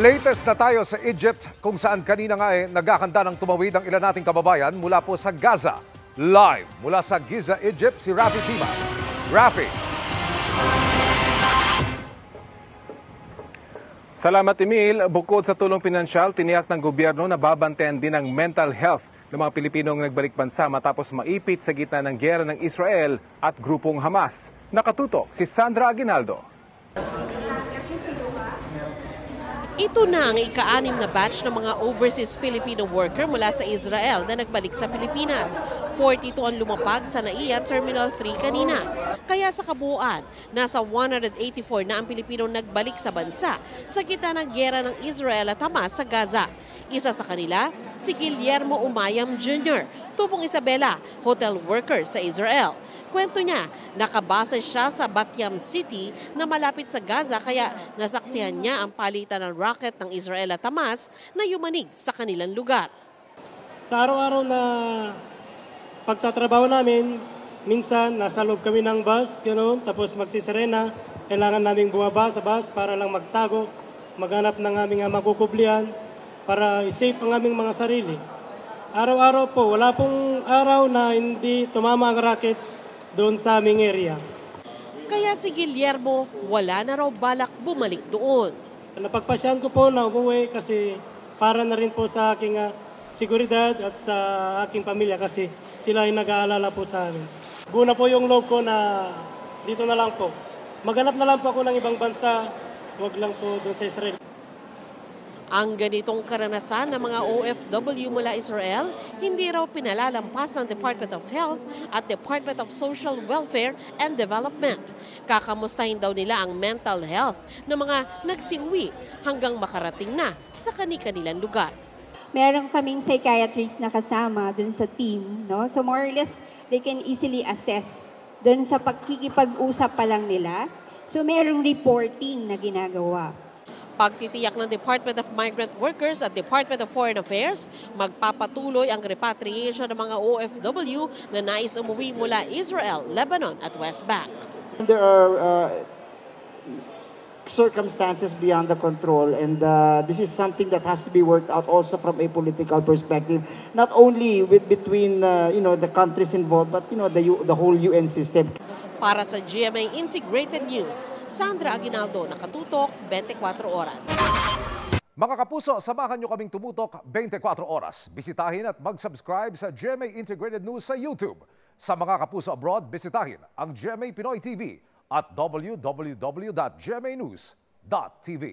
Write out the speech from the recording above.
Latest na tayo sa Egypt kung saan kanina nga nagkakanta ng tumawid ang ilan nating kababayan mula po sa Gaza. Live mula sa Giza, Egypt, si Rafi Tima. Rafi. Salamat, Emil. Bukod sa tulong pinansyal, tiniyak ng gobyerno na babantayan din ang mental health ng mga Pilipinong nagbalik bansa matapos maipit sa gitna ng giyera ng Israel at grupong Hamas. Nakatutok si Sandra Aguinaldo. Ito na ang ika-6 na batch ng mga overseas Filipino worker mula sa Israel na nagbalik sa Pilipinas. 42 ang lumapag sa NAIA Terminal 3 kanina. Kaya sa kabuuan, nasa 184 na ang Pilipinong nagbalik sa bansa sa gitna ng giyera ng Israel at Hamas sa Gaza. Isa sa kanila, si Guillermo Umayam Jr., tubong Isabela, hotel worker sa Israel. Kwento niya, nakabase siya sa Batyam City na malapit sa Gaza kaya nasaksihan niya ang palitan ng rocket ng Israel at Hamas na yumanig sa kanilang lugar. Sa araw-araw na pagtatrabaho namin, minsan nasa loob kami ng bus, gano'n, tapos magsisirena, kailangan naming bumaba sa bus para lang magtago, maghanap ng aming makukublihan para i-save ang aming mga sarili. Araw-araw po, wala pong araw na hindi tumama ang rockets doon sa aming area. Kaya si Guillermo, wala na raw balak bumalik doon. Napagpasyahan ko po na umuwi kasi para na rin po sa aking seguridad at sa aking pamilya kasi sila ay nag-aalala po sa amin. Buna po yung loob ko na dito na lang po. Maghanap na lang po ako ng ibang bansa, huwag lang po doon sa Israel. Ang ganitong karanasan ng mga OFW mula Israel, hindi raw pinalalampas ng Department of Health at Department of Social Welfare and Development. Kakamustahin daw nila ang mental health ng mga nagsiuwi hanggang makarating na sa kani-kanilang lugar. Meron kaming psychiatrist na kasama dun sa team, no? So more or less, they can easily assess dun sa pagkikipag-usap pa lang nila. So merong reporting na ginagawa. Pagtitiyak ng Department of Migrant Workers at Department of Foreign Affairs, magpapatuloy ang repatriation ng mga OFW na nais umuwi mula Israel, Lebanon at West Bank. There are circumstances beyond the control, and this is something that has to be worked out also from a political perspective, not only between the countries involved, but the whole UN system. Para sa GMA Integrated News, Sandra Aguinaldo, nakatutok 24 oras. Mga kapuso, samahan nyo kaming tumutok 24 oras. Bisitahin at mag-subscribe sa GMA Integrated News sa YouTube. Sa mga kapuso abroad, bisitahin ang GMA Pinoy TV at www.gmanews.tv.